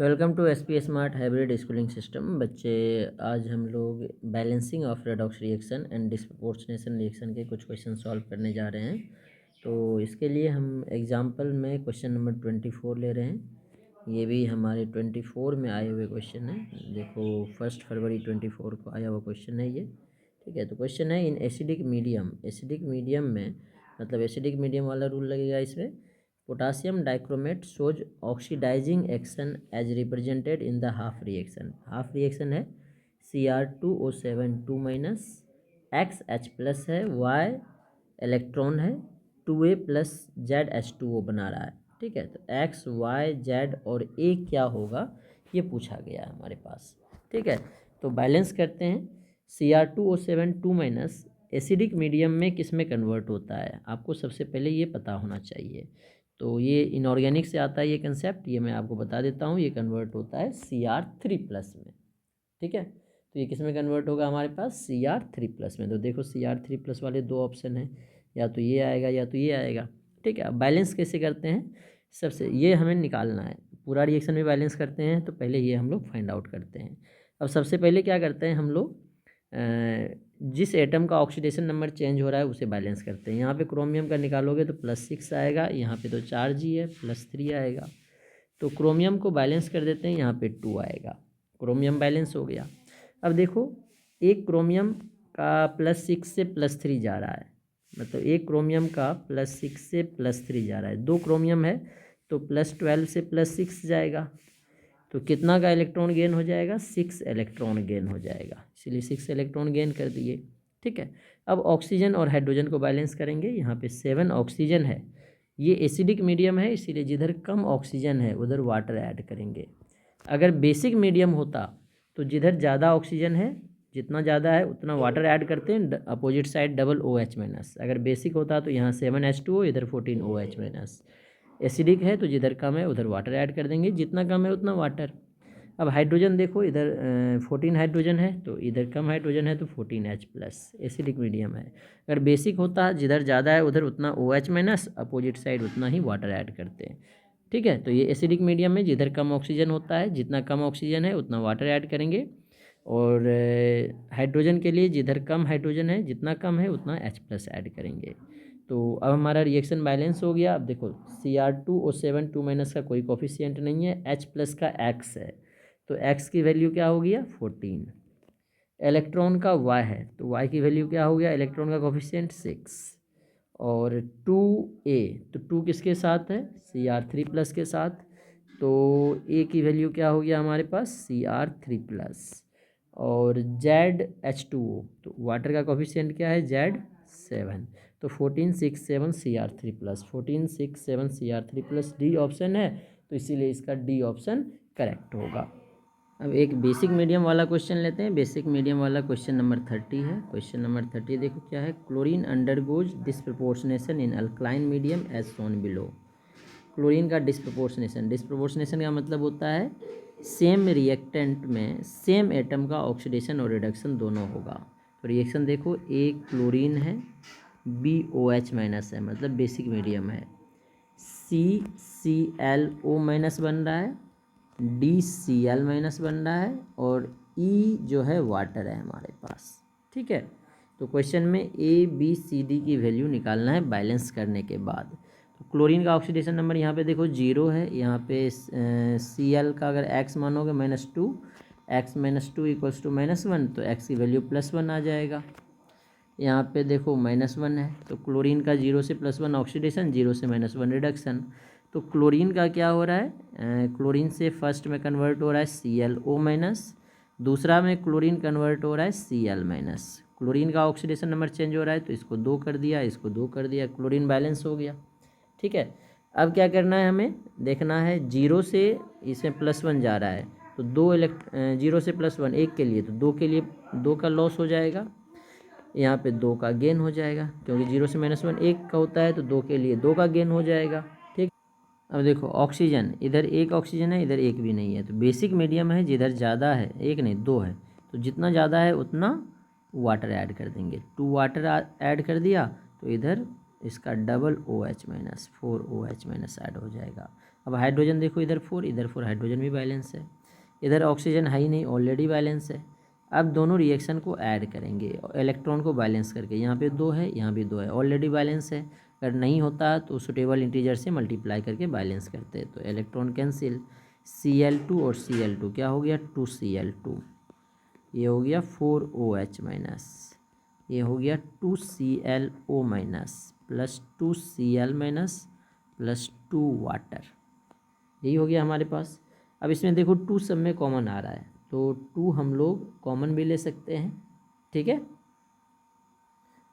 Welcome to S P smart hybrid schooling system. बच्चे, आज हम लोग balancing of redox reaction and disproportionation reaction के कुछ क्वेश्चन सॉल्व करने जा रहे हैं। तो इसके लिए हम एग्जांपल में क्वेश्चन नंबर 24 ले रहे हैं। ये भी हमारे 24 में आए हुए क्वेश्चन है। देखो, 1 फरवरी 24 को आया हुआ क्वेश्चन है ये। ठीक है, तो क्वेश्चन है in acidic medium. Acidic medium में मतलब एसिडिक मीडियम वाला रूल लगेगा इसमें। Potassium dichromate shows oxidising action as represented in the half reaction. Half reaction है Cr2O7 2 माइनस XH प्लस है, Y इलेक्ट्रॉन है, 2A प्लस ZH2O बना रहा है। ठीक है, तो X Y Z और A क्या होगा ये पूछा गया है हमारे पास। ठीक है, तो बैलेंस करते हैं। Cr2O7 2 माइनस एसिडिक मीडियम में किस में कन्वर्ट होता है, आपको सबसे पहले ये पता होना चाहिए। तो ये इनऑर्गेनिक से आता है ये कंसेप्ट, ये मैं आपको बता देता हूँ। ये कन्वर्ट होता है Cr3 प्लस में। ठीक है, तो ये किस में कन्वर्ट होगा हमारे पास Cr3 प्लस में। तो देखो Cr3 प्लस वाले दो ऑप्शन हैं, या तो ये आएगा या तो ये आएगा। ठीक है, अब बैलेंस कैसे करते हैं, सबसे ये हमें निकालना है। पूरा रिएक्शन में बैलेंस करते हैं तो पहले ये हम लोग फाइंड आउट करते हैं। अब सबसे पहले क्या करते हैं हम लोग, जिस एटम का ऑक्सीडेशन नंबर चेंज हो रहा है उसे बैलेंस करते हैं। यहाँ पे क्रोमियम का निकालोगे तो +6 आएगा, यहाँ पे तो चार्ज ही है, +3 आएगा। तो क्रोमियम को बैलेंस कर देते हैं, यहाँ पे 2 आएगा। क्रोमियम बैलेंस हो गया। अब देखो, एक क्रोमियम का +6 से +3 जा रहा है, मतलब एक क्रोमियम का +6 से +3 जा रहा है। दो क्रोमियम है तो +12 से +6 जाएगा, तो कितना का इलेक्ट्रॉन गेन हो जाएगा, 6 इलेक्ट्रॉन गेन हो जाएगा, इसलिए 6 इलेक्ट्रॉन गेन कर दिए। ठीक है, अब ऑक्सीजन और हाइड्रोजन को बैलेंस करेंगे। यहाँ पे 7 ऑक्सीजन है, ये एसिडिक मीडियम है, इसीलिए जिधर कम ऑक्सीजन है उधर वाटर ऐड करेंगे। अगर बेसिक मीडियम होता तो जिधर ज़्यादा ऑक्सीजन है, जितना ज़्यादा है उतना वाटर ऐड करते हैं, opposite side double OH minus. अगर बेसिक होता तो यहाँ 7H2O, इधर 14OH माइनस। एसिडिक है तो जिधर कम है उधर वाटर ऐड कर देंगे, जितना कम है उतना वाटर। अब हाइड्रोजन देखो, इधर 14 हाइड्रोजन है तो इधर कम हाइड्रोजन है तो 14H प्लस। एसिडिक मीडियम है। अगर बेसिक होता जिधर ज़्यादा है उधर उतना OH माइनस, अपोजिट साइड उतना ही वाटर ऐड करते हैं। ठीक है, तो ये एसिडिक मीडियम में जिधर कम ऑक्सीजन होता है, जितना कम ऑक्सीजन है उतना वाटर ऐड करेंगे। और हाइड्रोजन के लिए जिधर कम हाइड्रोजन है, जितना कम है उतना H प्लस ऐड करेंगे। तो अब हमारा रिएक्शन बैलेंस हो गया। अब देखो, Cr2O7 2 माइनस का कोई कोफिशिएंट नहीं है, H प्लस का X है, तो X की वैल्यू क्या हो गया 14। इलेक्ट्रॉन का Y है तो Y की वैल्यू क्या हो गया, इलेक्ट्रॉन का कोफिशिएंट 6। और 2A, तो 2 किसके साथ है, Cr3 प्लस के साथ, तो A की वैल्यू क्या हो गया हमारे पास Cr3 प्लस। और ZH2O, तो वाटर का कोफिशिएंट क्या है Z7, तो 14 6 7 Cr3 plus, 14 6 7 Cr3 plus D option है, तो इसीलिए इसका डी ऑप्शन करेक्ट होगा। अब एक बेसिक मीडियम वाला क्वेश्चन लेते हैं। बेसिक मीडियम वाला क्वेश्चन नंबर 30 है। क्वेश्चन नंबर 30 देखो क्या है, chlorine undergoes disproportionation in alkaline medium as shown below. Chlorine का डिस्प्रपोर्शनेशन का मतलब होता है सेम रिएक्टेंट में सेम एटम का ऑक्सीडेशन और रिडक्शन दोनों होगा। तो रिएक्शन देखो, एक क्लोरीन है, BOH माइनस है, मतलब बेसिक मीडियम है, CClO माइनस बन रहा है, DCl माइनस बन रहा है, और E जो है वाटर है हमारे पास। ठीक है, तो क्वेश्चन में ABCD की वैल्यू निकालना है बैलेंस करने के बाद। तो क्लोरीन का ऑक्सीडेशन नंबर यहाँ पे देखो 0 है, यहाँ पे Cl का अगर X मानोगे -2, X -2 इक्वल्स टू -1, तो X की वैल्यू +1 आ जाएगा। यहाँ पे देखो -1 है, तो क्लोरीन का 0 से +1 ऑक्सीडेशन, 0 से -1 रिडक्शन। तो क्लोरीन का क्या हो रहा है, क्लोरीन से फर्स्ट में कन्वर्ट हो रहा है ClO माइनस, दूसरा में क्लोरीन कन्वर्ट हो रहा है Cl माइनस। क्लोरीन का ऑक्सीडेशन नंबर चेंज हो रहा है तो इसको 2 कर दिया, इसको 2 कर दिया, क्लोरीन बैलेंस हो गया। ठीक है, अब क्या करना है, हमें देखना है 0 से इसमें +1 जा रहा है, तो 0 से +1 1 के लिए, तो 2 के लिए 2 का लॉस हो जाएगा, यहाँ पे 2 का गेन हो जाएगा, क्योंकि 0 से -1 1 का होता है, तो 2 के लिए 2 का गेन हो जाएगा। ठीक, अब देखो ऑक्सीजन, इधर एक ऑक्सीजन है, इधर एक भी नहीं है, तो बेसिक मीडियम है, जिधर ज़्यादा है, एक नहीं 2 है, तो जितना ज़्यादा है उतना वाटर ऐड कर देंगे। 2 वाटर ऐड कर दिया तो इधर इसका double OH minus 4OH minus add हो जाएगा। अब हाइड्रोजन देखो इधर 4 इधर 4, हाइड्रोजन भी बैलेंस है, इधर ऑक्सीजन है ही नहीं, ऑलरेडी बैलेंस है। अब दोनों रिएक्शन को ऐड करेंगे इलेक्ट्रॉन को बैलेंस करके, यहाँ पे 2 है यहाँ भी 2 है, ऑलरेडी बैलेंस है। अगर नहीं होता तो सुटेबल इंटीजर से मल्टीप्लाई करके बैलेंस करते हैं, तो इलेक्ट्रॉन कैंसिल, Cl2 और Cl2 क्या हो गया 2Cl2, ये हो गया 4OH माइनस, ये हो गया 2ClO minus plus 2Cl minus plus 2 water, यही हो गया हमारे पास। अब इसमें देखो 2 सब में कॉमन आ रहा है, तो 2 हम लोग कॉमन भी ले सकते हैं, ठीक है।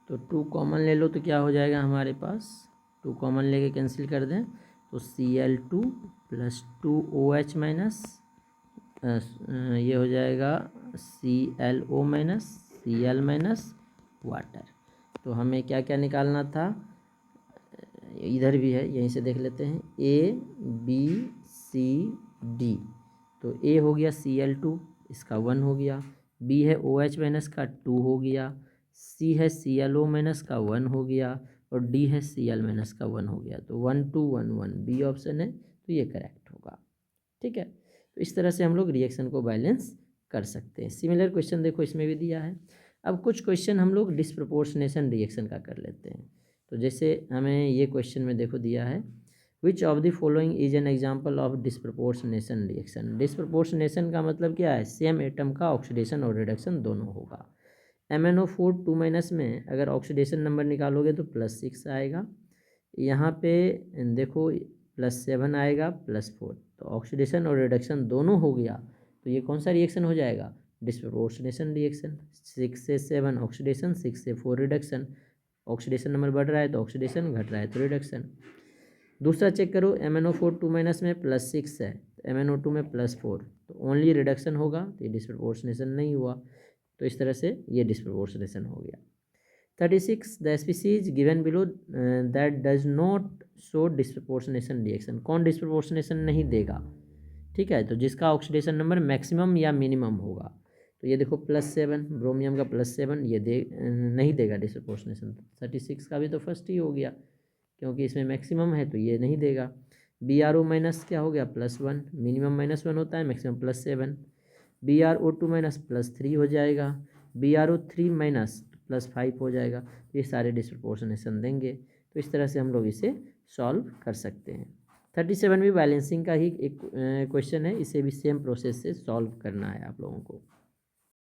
तो 2 कॉमन ले लो तो क्या हो जाएगा हमारे पास, 2 कॉमन लेके कैंसिल कर दें तो Cl2 प्लस 2OH माइनस ये हो जाएगा ClO minus Cl minus water. तो हमें क्या क्या निकालना था, इधर भी है, यहीं से देख लेते हैं, ABCD। तो A हो गया Cl2, इसका 1 हो गया, B है OH माइनस का 2 हो गया, C है ClO माइनस का 1 हो गया, और D है Cl माइनस का 1 हो गया। तो 1 2 1 1 B ऑप्शन है, तो ये करेक्ट होगा, ठीक है। तो इस तरह से हम लोग रिएक्शन को बैलेंस कर सकते हैं। सिमिलर क्वेश्चन देखो इसमें भी दिया है। अब कुछ क्वेश्चन हम लोग डिस्प्रपोर्शनेशन रिएक्शन का कर लेते हैं। तो जैसे हमें ये क्वेश्चन में देखो दिया है, which of the following is an example of disproportionation reaction. Disproportionation का मतलब क्या है, सेम एटम का ऑक्सीडेशन और रिडक्शन दोनों होगा। MnO4 2- में अगर ऑक्सीडेशन नंबर निकालोगे तो +6 आएगा, यहाँ पे देखो +7 आएगा +4, तो ऑक्सीडेशन और रिडक्शन दोनों हो गया, तो ये कौन सा रिएक्शन हो जाएगा, डिस्प्रपोर्शनेशन रिएक्शन। 6 से 7 ऑक्सीडेशन, 6 से 4 रिडक्शन, ऑक्सीडेशन नंबर बढ़ रहा है तो ऑक्सीडेशन, घट रहा है तो रिडक्शन। दूसरा चेक करो, MnO4 2- में +6 है, तो MnO2 में +4, तो ओनली रिडक्शन होगा, तो ये डिस्प्रपोर्शनेशन नहीं हुआ, तो इस तरह से ये डिस्प्रपोर्शनेशन हो गया। 36 the species given below that does not show disproportionation reaction. कौन डिस्प्रपोर्शनेशन नहीं देगा, ठीक है, तो जिसका ऑक्सीडेशन नंबर मैक्सिमम या मिनिमम होगा। तो ये देखो +7, ब्रोमियम का +7, ये नहीं देगा डिस्प्रपोर्शनेशन। 36 का भी तो फर्स्ट ही हो गया, क्योंकि इसमें मैक्सिमम है तो ये नहीं देगा। BrO माइनस क्या हो गया +1, मिनिमम -1 होता है, मैक्सिमम +7। BrO2 माइनस +3 हो जाएगा, BrO3 माइनस +5 हो जाएगा, ये सारे डिस्प्रपोर्शनेशन देंगे। तो इस तरह से हम लोग इसे सॉल्व कर सकते हैं। 37 भी बैलेंसिंग का ही एक क्वेश्चन है, इसे भी सेम प्रोसेस से सॉल्व करना है आप लोगों को।